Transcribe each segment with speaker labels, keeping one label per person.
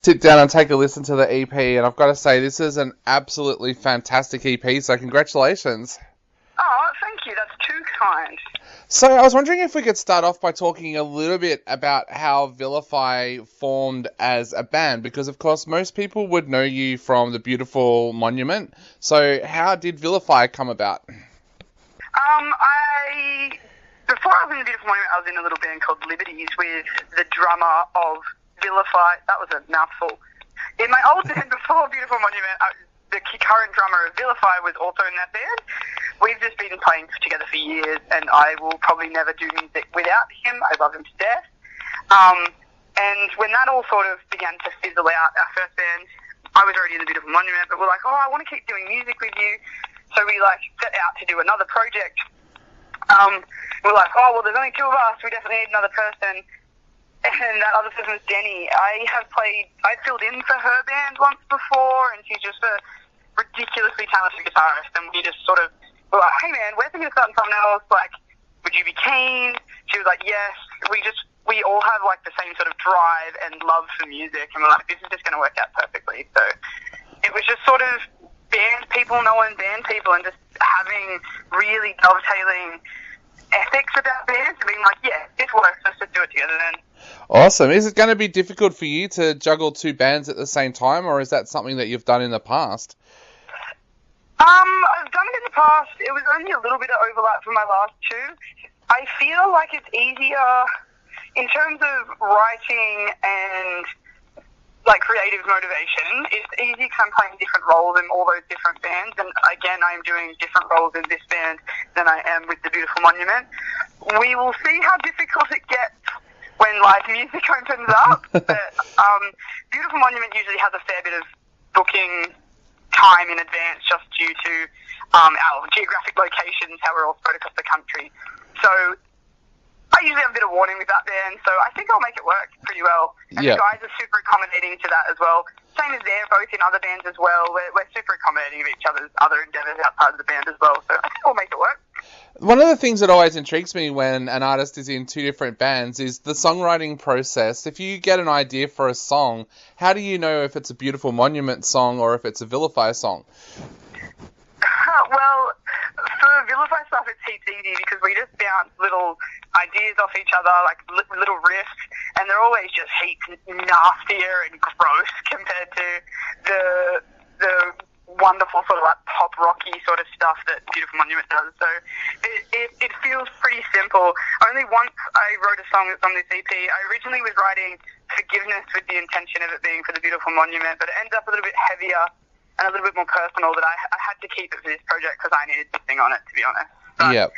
Speaker 1: sit down and take a listen to the EP, and I've got to say, this is an absolutely fantastic EP, so congratulations.
Speaker 2: Oh, thank you. That's too kind.
Speaker 1: So I was wondering if we could start off by talking a little bit about how Vilify formed as a band, because of course most people would know you from the Beautiful Monument. So how did Vilify come about?
Speaker 2: Before I was in the Beautiful Monument, I was in a little band called Liberties with the drummer of Vilify. That was a mouthful. In my old band before Beautiful Monument, the current drummer of Vilify was also in that band. We've just been playing together for years, and I will probably never do music without him. I love him to death. And when that all sort of began to fizzle out, our first band, I was already in the Beautiful Monument, but we're like, oh, I want to keep doing music with you. So we set out to do another project. We're like, oh, well, there's only two of us. We definitely need another person. And that other person was Jenny. I filled in for her band once before, and she's just a ridiculously talented guitarist. And we just sort of were like, hey, man, we're thinking of starting something else. Like, would you be keen? She was like, yes. We all have, the same sort of drive and love for music. And we're like, this is just going to work out perfectly. So it was just sort of band people knowing band people and just having really dovetailing ethics about bands and being like, yeah, this works, let's just do it together then.
Speaker 1: Awesome. Is it going to be difficult for you to juggle two bands at the same time, or is that something that you've done in the past?
Speaker 2: I've done it in the past. It was only a little bit of overlap for my last two. I feel like it's easier in terms of writing and creative motivation. It's easy because I'm playing different roles in all those different bands, and again, I'm doing different roles in this band than I am with the Beautiful Monument. We will see how difficult it gets when live music opens up, but Beautiful Monument usually has a fair bit of booking time in advance just due to our geographic locations, how we're all spread across the country. So I usually have a bit of warning with that band, so I think I'll make it work pretty well. And the guys are super accommodating to that as well. Same as they're both in other bands as well. We're super accommodating of each other's other endeavours outside of the band as well, so I think we'll make it work.
Speaker 1: One of the things that always intrigues me when an artist is in two different bands is the songwriting process. If you get an idea for a song, how do you know if it's a Beautiful Monument song or if it's a Vilify song?
Speaker 2: Well, for Vilify stuff, it's heaps easy because we just bounce little ideas off each other, little riffs, and they're always just heaps nastier and gross compared to the wonderful sort of pop rocky sort of stuff that Beautiful Monument does. So it feels pretty simple. Only once I wrote a song that's on this EP. I originally was writing Forgiveness with the intention of it being for the Beautiful Monument, but it ended up a little bit heavier and a little bit more personal that I had to keep it for this project because I needed to sing on it, to be honest. But
Speaker 1: Yep.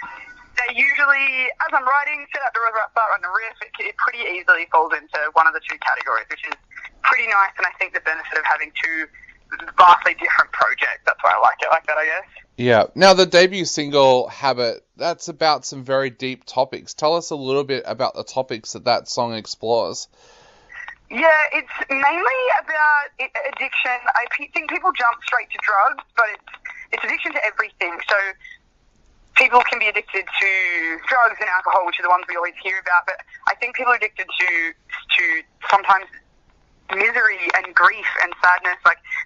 Speaker 2: they usually, as I'm writing, start writing a riff, it pretty easily falls into one of the two categories, which is pretty nice, and I think the benefit of having two vastly different projects, that's why I like it like that, I guess.
Speaker 1: Yeah. Now, the debut single, Habit, that's about some very deep topics. Tell us a little bit about the topics that song explores.
Speaker 2: Yeah, it's mainly about addiction. I think people jump straight to drugs, but it's addiction to everything. So people can be addicted to drugs and alcohol, which are the ones we always hear about, but I think people are addicted to sometimes misery and grief and sadness.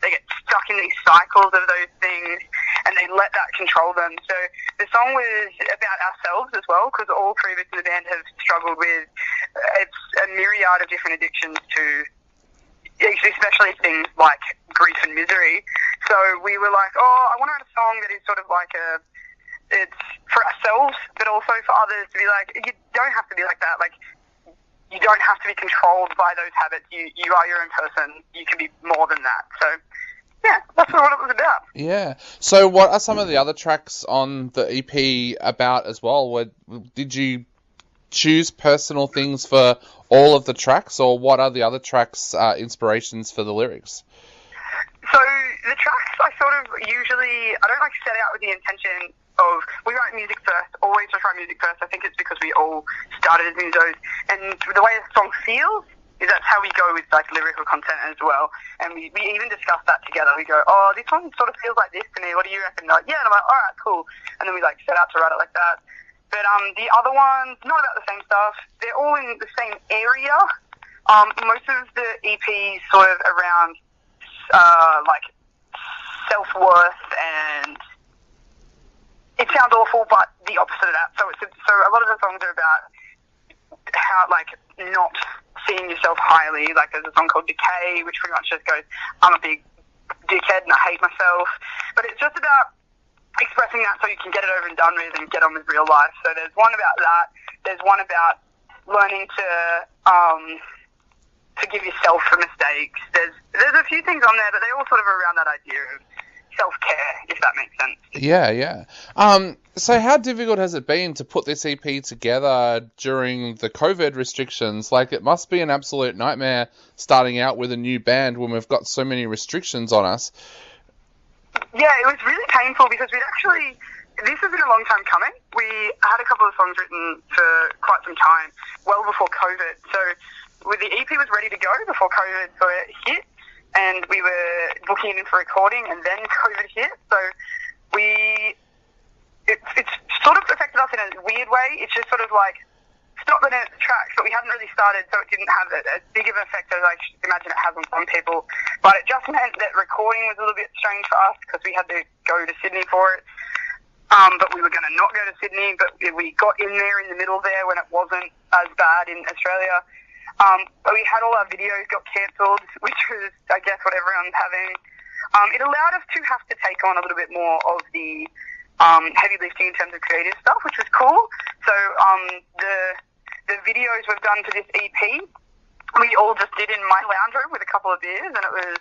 Speaker 2: They get stuck in these cycles of those things and they let that control them. So the song was about ourselves as well, because all three of us in the band have struggled with it's a myriad of different addictions to especially things like grief and misery. So we were like, I want to write a song that is sort of it's for ourselves, but also for others to be like, you don't have to be like that. You don't have to be controlled by those habits. You are your own person. You can be more than that. So, yeah, that's what it was about.
Speaker 1: Yeah. So what are some of the other tracks on the EP about as well? Did you choose personal things for all of the tracks, or what are the other tracks inspirations for the lyrics?
Speaker 2: So the tracks I don't set out with the intention of, we write music first, always just write music first. I think it's because we all started as musos, and the way the song feels is that's how we go with lyrical content as well. And we even discuss that together. We go, this one sort of feels like this to me, what do you reckon? Yeah, and I'm like, alright, cool. And then we set out to write it like that. But the other ones, not about the same stuff. They're all in the same area, Most of the EPs sort of around like self-worth, and it sounds awful, but the opposite of that. So a lot of the songs are about how, like, not seeing yourself highly. Like, there's a song called Decay, which pretty much just goes, I'm a big dickhead and I hate myself. But it's just about expressing that so you can get it over and done with and get on with real life. So there's one about that. There's one about learning to forgive yourself for mistakes. There's a few things on there, but they all sort of are around that idea of self-care, if that makes sense.
Speaker 1: Yeah. So how difficult has it been to put this EP together during the COVID restrictions? Like, it must be an absolute nightmare starting out with a new band when we've got so many restrictions on us.
Speaker 2: Yeah, it was really painful because this has been a long time coming. We had a couple of songs written for quite some time, well before COVID. So the EP was ready to go before COVID sort of hit, and we were booking it in for recording, and then COVID hit. So it's sort of affected us in a weird way. It's just sort of like stopped the tracks, but we hadn't really started, so it didn't have as big of an effect as I imagine it has on some people. But it just meant that recording was a little bit strange for us because we had to go to Sydney for it. But we were going to not go to Sydney, but we got in there in the middle there when it wasn't as bad in Australia. But we had all our videos got cancelled, which was, I guess, what everyone's having. It allowed us to have to take on a little bit more of the heavy lifting in terms of creative stuff, which was cool. So the videos we've done for this EP, we all just did in my lounge room with a couple of beers, and it was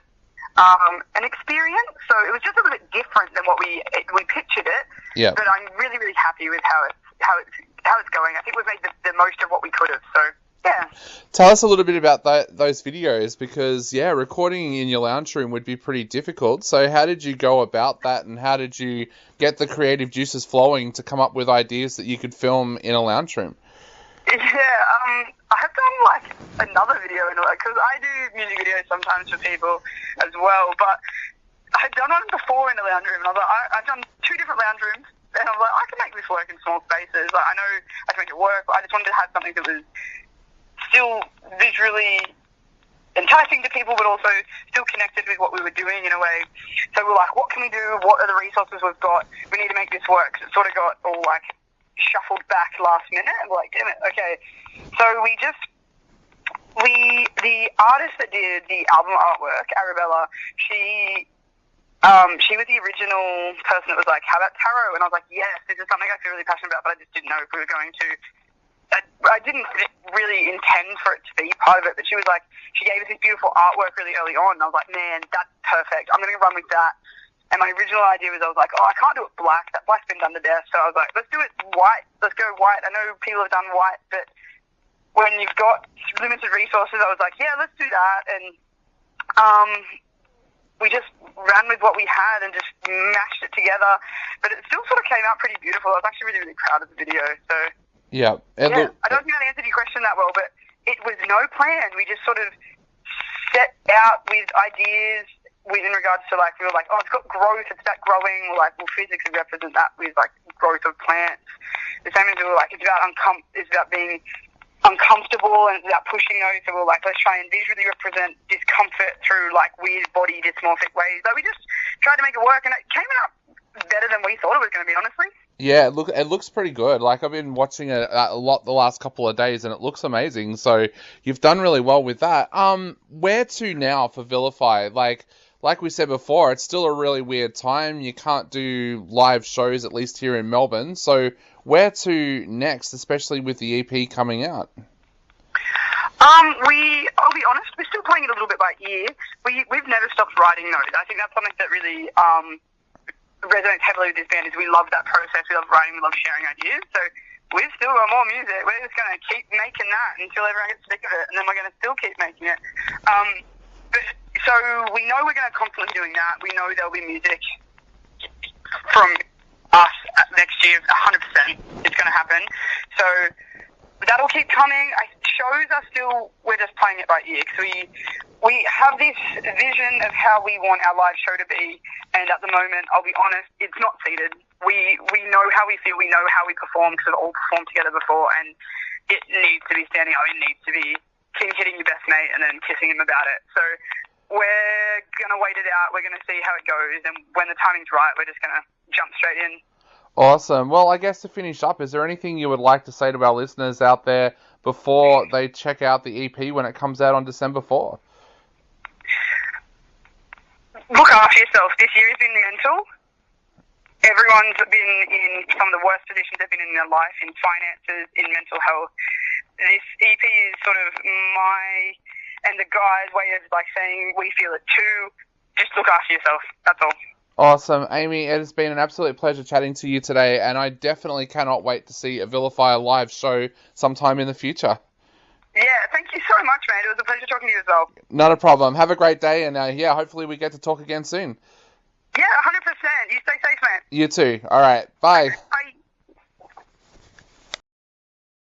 Speaker 2: an experience. So it was just a little bit different than what we pictured it.
Speaker 1: Yeah.
Speaker 2: But I'm really, really happy with how it's going. I think we've made the most of what we could have. So yeah.
Speaker 1: Tell us a little bit about those videos, because recording in your lounge room would be pretty difficult. So how did you go about that, and how did you get the creative juices flowing to come up with ideas that you could film in a lounge room?
Speaker 2: Yeah, I have done like another video because I do music videos sometimes for people as well, but I had done one before in the lounge room, and I was like, I've done 2 different lounge rooms, and I was like, I can make this work in small spaces. Like, I know I can make it work, but I just wanted to have something that was still visually enticing to people, but also still connected with what we were doing in a way. So we're like, what can we do? What are the resources we've got? We need to make this work. So it sort of got all like shuffled back last minute, and we're like, damn it, okay. So the artist that did the album artwork, Arabella, she was the original person that was like, how about tarot? And I was like, yes, this is something I feel really passionate about, but I just didn't know if we were going to. I didn't really intend for it to be part of it, but she was like, she gave us this beautiful artwork really early on, and I was like, man, that's perfect. I'm going to run with that. And my original idea was, I was like, I can't do it black. That black's been done to death. So I was like, let's do it white. Let's go white. I know people have done white, but when you've got limited resources, I was like, yeah, let's do that. And we just ran with what we had and just mashed it together. But it still sort of came out pretty beautiful. I was actually really, really proud of the video. So
Speaker 1: yeah.
Speaker 2: I don't think I answered your question that well, but it was no plan. We just sort of set out with ideas in regards to, like, we were like, it's got growth, it's about growing. We're like, physics would represent that with, like, growth of plants. The same as we were like, it's about being uncomfortable, and it's about pushing those. So we're like, let's try and visually represent discomfort through, like, weird body dysmorphic ways. Like, we just tried to make it work, and it came out better than we thought it was going to be, honestly. Yeah,
Speaker 1: it looks pretty good. Like, I've been watching it a lot the last couple of days, and it looks amazing. So you've done really well with that. Where to now for Vilify? Like we said before, it's still a really weird time. You can't do live shows, at least here in Melbourne. So where to next, especially with the EP coming out?
Speaker 2: I'll be honest, we're still playing it a little bit by ear. We've never stopped writing those. I think that's something that really resonates heavily with this band, is we love that process. We love writing, we love sharing ideas. So we've still got more music. We're just going to keep making that until everyone gets sick of it, and then we're going to still keep making it. So we know we're going to constantly be doing that. We know there'll be music from us next year, 100%. It's going to happen. So that'll keep coming. Shows are still, we're just playing it by ear, because we have this vision of how we want our live show to be, and at the moment, I'll be honest, it's not seated. We know how we feel, we know how we perform, because we've all performed together before, and it needs to be standing up, it needs to be king hitting your best mate and then kissing him about it. So we're going to wait it out. We're going to see how it goes. And when the timing's right, we're just going to jump straight in.
Speaker 1: Awesome. Well, I guess to finish up, is there anything you would like to say to our listeners out there before they check out the EP when it comes out on December 4?
Speaker 2: Look after yourself. This year has been mental. Everyone's been in some of the worst positions they've been in their life, in finances, in mental health. This EP is sort of my and the guys' way of like saying we feel it too. Just look after yourself. That's all.
Speaker 1: Awesome. Amy, it has been an absolute pleasure chatting to you today, and I definitely cannot wait to see a Vilify live show sometime in the future.
Speaker 2: Yeah, thank you so much, mate. It was a pleasure talking to you as well.
Speaker 1: Not a problem. Have a great day, and hopefully we get to talk again soon.
Speaker 2: Yeah, 100%. You stay safe, mate.
Speaker 1: You too. All right. Bye.
Speaker 2: Bye.